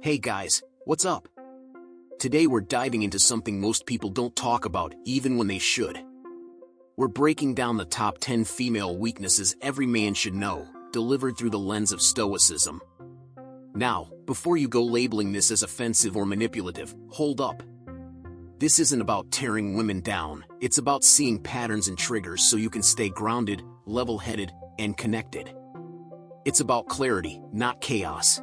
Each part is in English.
Hey guys, what's up? Today we're diving into something most people don't talk about, even when they should. We're breaking down the top 10 female weaknesses every man should know, delivered through the lens of Stoicism. Now, before you go labeling this as offensive or manipulative, hold up. This isn't about tearing women down, it's about seeing patterns and triggers so you can stay grounded, level-headed, and connected. It's about clarity, not chaos.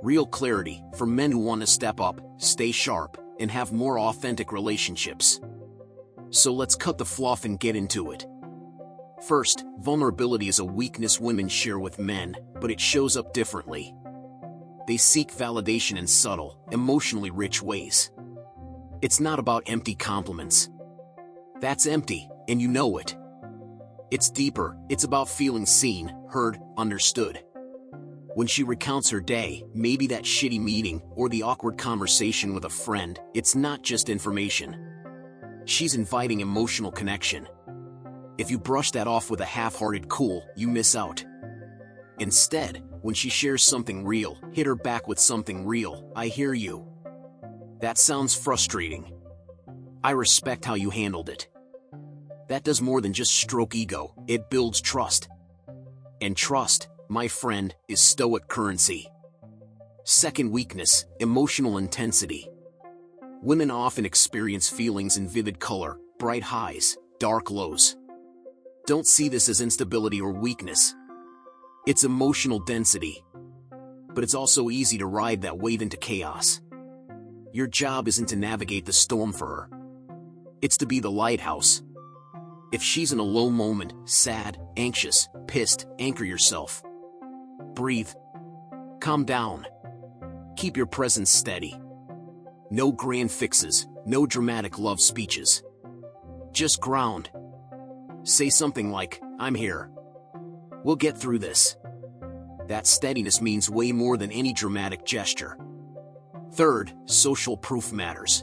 Real clarity for men who want to step up, stay sharp, and have more authentic relationships. So let's cut the fluff and get into it. First, vulnerability is a weakness women share with men, but it shows up differently. They seek validation in subtle, emotionally rich ways. It's not about empty compliments. That's empty, and you know it. It's deeper, it's about feeling seen, heard, understood. When she recounts her day, maybe that shitty meeting or the awkward conversation with a friend, it's not just information. She's inviting emotional connection. If you brush that off with a half-hearted cool, you miss out. Instead, when she shares something real, hit her back with something real. I hear you. That sounds frustrating. I respect how you handled it. That does more than just stroke ego, it builds trust. And trust, my friend, is Stoic currency. Second weakness, emotional intensity. Women often experience feelings in vivid color, bright highs, dark lows. Don't see this as instability or weakness. It's emotional density. But it's also easy to ride that wave into chaos. Your job isn't to navigate the storm for her. It's to be the lighthouse. If she's in a low moment, sad, anxious, pissed, anchor yourself. Breathe. Calm down. Keep your presence steady. No grand fixes, no dramatic love speeches. Just ground. Say something like, I'm here. We'll get through this. That steadiness means way more than any dramatic gesture. Third, social proof matters.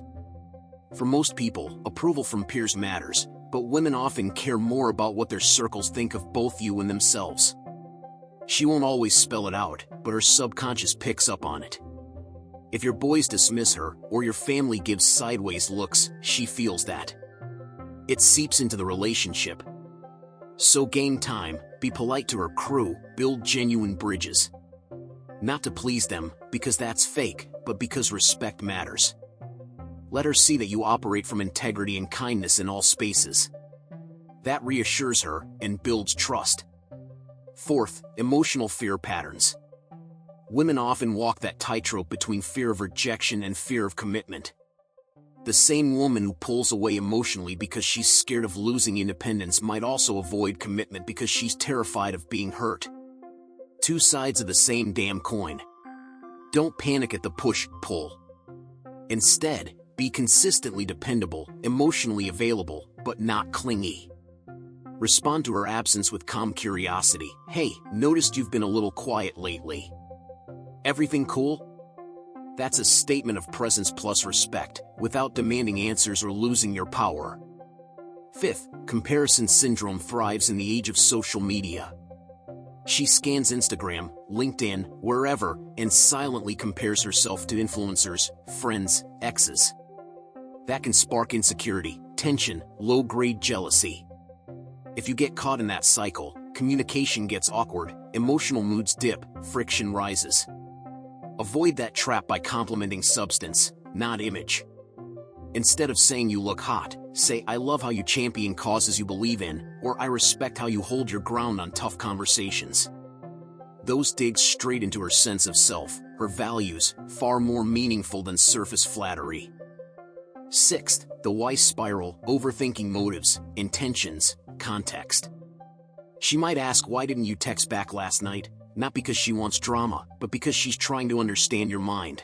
For most people, approval from peers matters, but women often care more about what their circles think of both you and themselves. She won't always spell it out, but her subconscious picks up on it. If your boys dismiss her, or your family gives sideways looks, she feels that. It seeps into the relationship. So gain time, be polite to her crew, build genuine bridges. Not to please them, because that's fake, but because respect matters. Let her see that you operate from integrity and kindness in all spaces. That reassures her and builds trust. Fourth, emotional fear patterns. Women often walk that tightrope between fear of rejection and fear of commitment. The same woman who pulls away emotionally because she's scared of losing independence might also avoid commitment because she's terrified of being hurt. Two sides of the same damn coin. Don't panic at the push-pull. Instead, be consistently dependable, emotionally available, but not clingy. Respond to her absence with calm curiosity. Hey, noticed you've been a little quiet lately. Everything cool? That's a statement of presence plus respect, without demanding answers or losing your power. Fifth, comparison syndrome thrives in the age of social media. She scans Instagram, LinkedIn, wherever, and silently compares herself to influencers, friends, exes. That can spark insecurity, tension, low-grade jealousy. If you get caught in that cycle, communication gets awkward, emotional moods dip, friction rises. Avoid that trap by complimenting substance, not image. Instead of saying you look hot, say I love how you champion causes you believe in, or I respect how you hold your ground on tough conversations. Those dig straight into her sense of self, her values, far more meaningful than surface flattery. Sixth, the why spiral, overthinking motives, intentions, context. She might ask, why didn't you text back last night? Not because she wants drama, but because she's trying to understand your mind.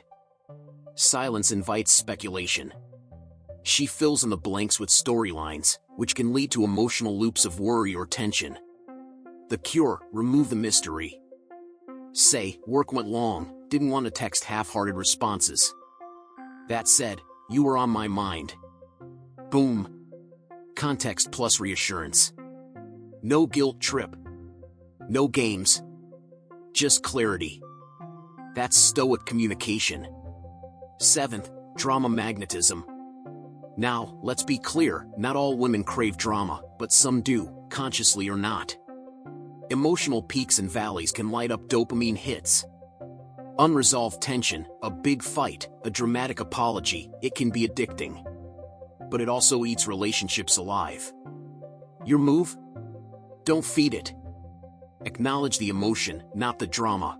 Silence invites speculation. She fills in the blanks with storylines, which can lead to emotional loops of worry or tension. The cure, remove the mystery. Say, work went long, didn't want to text half-hearted responses. That said, you were on my mind. Boom. Context plus reassurance. No guilt trip. No games. Just clarity. That's Stoic communication. 7th, drama magnetism. Now, let's be clear, not all women crave drama, but some do, consciously or not. Emotional peaks and valleys can light up dopamine hits. Unresolved tension, a big fight, a dramatic apology, it can be addicting. But it also eats relationships alive. Your move? Don't feed it. Acknowledge the emotion, not the drama.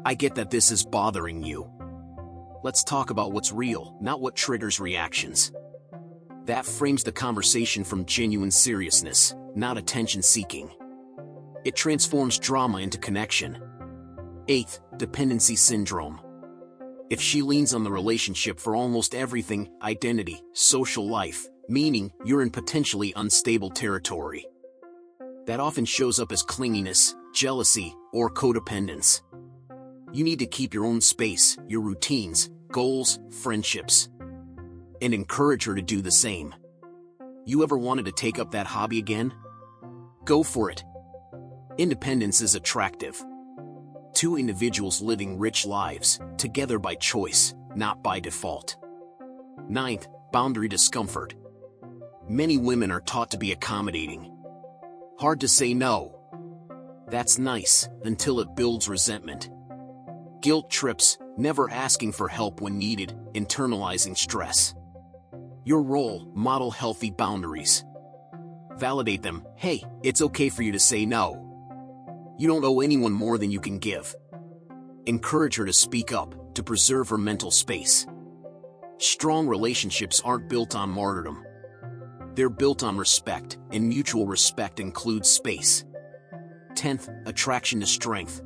I get that this is bothering you. Let's talk about what's real, not what triggers reactions. That frames the conversation from genuine seriousness, not attention-seeking. It transforms drama into connection. 8th, dependency syndrome. If she leans on the relationship for almost everything, identity, social life, meaning, you're in potentially unstable territory. That often shows up as clinginess, jealousy, or codependence. You need to keep your own space, your routines, goals, friendships. And encourage her to do the same. You ever wanted to take up that hobby again? Go for it. Independence is attractive. Two individuals living rich lives, together by choice, not by default. 9th, boundary discomfort. Many women are taught to be accommodating. Hard to say no. That's nice, until it builds resentment. Guilt trips, never asking for help when needed, internalizing stress. Your role, model healthy boundaries. Validate them, hey, it's okay for you to say no. You don't owe anyone more than you can give. Encourage her to speak up, to preserve her mental space. Strong relationships aren't built on martyrdom. They're built on respect, and mutual respect includes space. 10th, attraction to strength.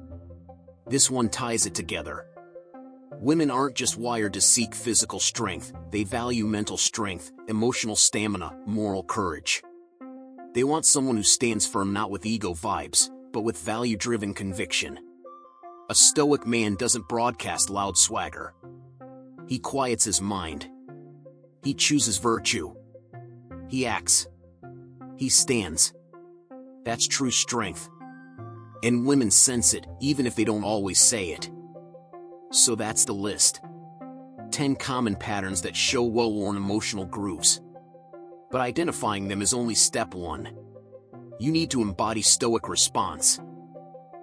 This one ties it together. Women aren't just wired to seek physical strength, they value mental strength, emotional stamina, moral courage. They want someone who stands firm not with ego vibes, but with value-driven conviction. A stoic man doesn't broadcast loud swagger. He quiets his mind. He chooses virtue. He acts. He stands. That's true strength. And women sense it, even if they don't always say it. So that's the list. 10 common patterns that show well-worn emotional grooves. But identifying them is only step 1. You need to embody stoic response.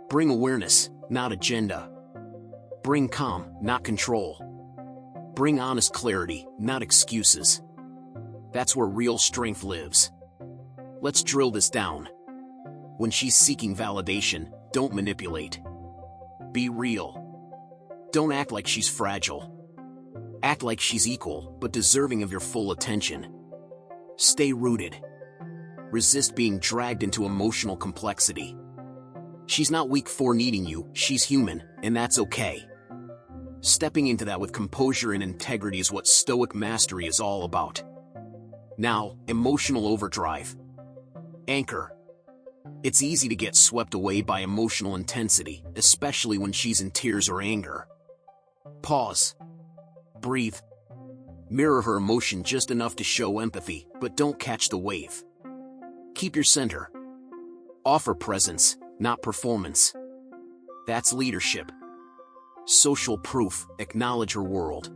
Bring awareness, not agenda. Bring calm, not control. Bring honest clarity, not excuses. That's where real strength lives. Let's drill this down. When she's seeking validation, don't manipulate. Be real. Don't act like she's fragile. Act like she's equal, but deserving of your full attention. Stay rooted. Resist being dragged into emotional complexity. She's not weak for needing you, she's human, and that's okay. Stepping into that with composure and integrity is what stoic mastery is all about. Now, emotional overdrive. Anchor. It's easy to get swept away by emotional intensity, especially when she's in tears or anger. Pause. Breathe. Mirror her emotion just enough to show empathy, but don't catch the wave. Keep your center. Offer presence, not performance. That's leadership. Social proof, acknowledge her world.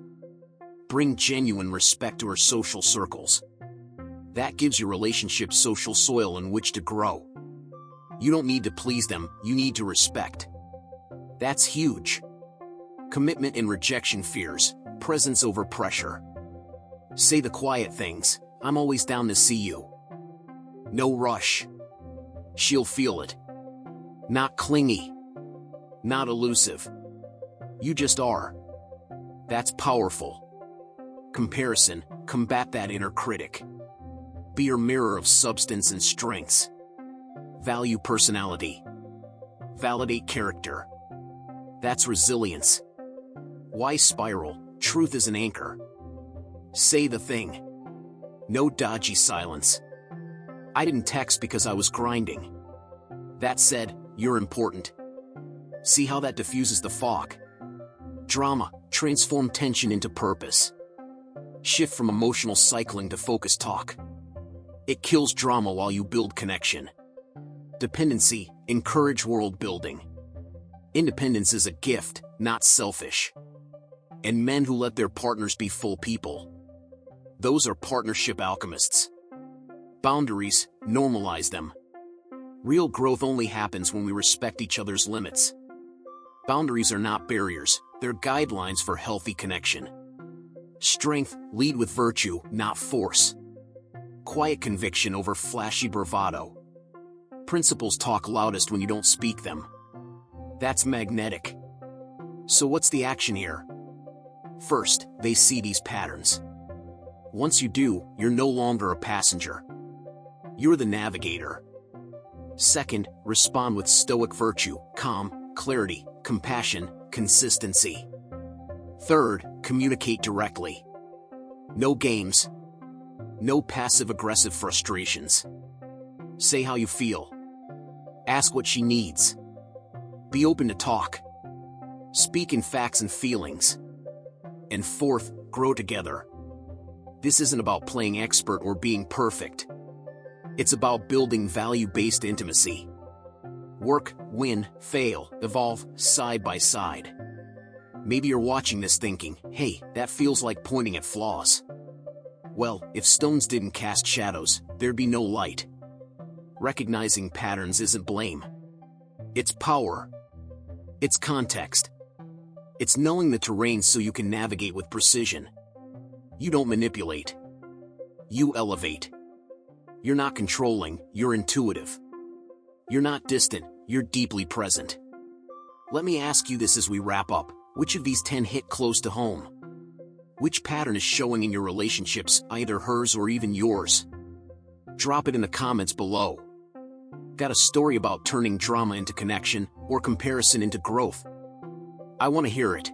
Bring genuine respect to her social circles. That gives your relationship social soil in which to grow. You don't need to please them, you need to respect. That's huge. Commitment and rejection fears, presence over pressure. Say the quiet things, I'm always down to see you. No rush. She'll feel it. Not clingy. Not elusive. You just are. That's powerful. Comparison, combat that inner critic. Be your mirror of substance and strengths. Value personality. Validate character. That's resilience. Why spiral? Truth is an anchor. Say the thing. No dodgy silence. I didn't text because I was grinding. That said, you're important. See how that diffuses the fog? Drama, transform tension into purpose. Shift from emotional cycling to focused talk. It kills drama while you build connection. Dependency, encourage world building. Independence is a gift, not selfish. And men who let their partners be full people. Those are partnership alchemists. Boundaries, normalize them. Real growth only happens when we respect each other's limits. Boundaries are not barriers, they're guidelines for healthy connection. Strength, lead with virtue, not force. Quiet conviction over flashy bravado. Principles talk loudest when you don't speak them. That's magnetic. So what's the action here? First, they see these patterns. Once you do, you're no longer a passenger. You're the navigator. Second, respond with stoic virtue, calm, clarity, compassion, consistency. Third, communicate directly. No games. No passive-aggressive frustrations. Say how you feel. Ask what she needs. Be open to talk. Speak in facts and feelings. And fourth, grow together. This isn't about playing expert or being perfect. It's about building value-based intimacy. Work, win, fail, evolve, side by side. Maybe you're watching this thinking, hey, that feels like pointing at flaws. Well, if stones didn't cast shadows, there'd be no light. Recognizing patterns isn't blame. It's power. It's context. It's knowing the terrain so you can navigate with precision. You don't manipulate. You elevate. You're not controlling, you're intuitive. You're not distant, you're deeply present. Let me ask you this as we wrap up. Which of these 10 hit close to home? Which pattern is showing in your relationships, either hers or even yours? Drop it in the comments below. Got a story about turning drama into connection or comparison into growth? I want to hear it.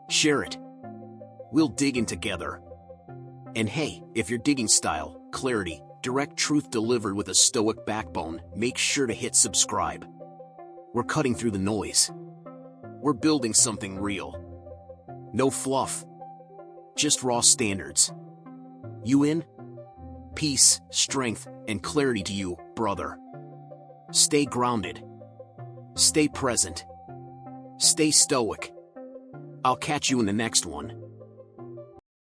Share it. We'll dig in together. And hey, if you're digging style, clarity, direct truth delivered with a stoic backbone, make sure to hit subscribe. We're cutting through the noise. We're building something real. No fluff. Just raw standards. You in? Peace, strength, and clarity to you, brother. Stay grounded. Stay present. Stay stoic. I'll catch you in the next one.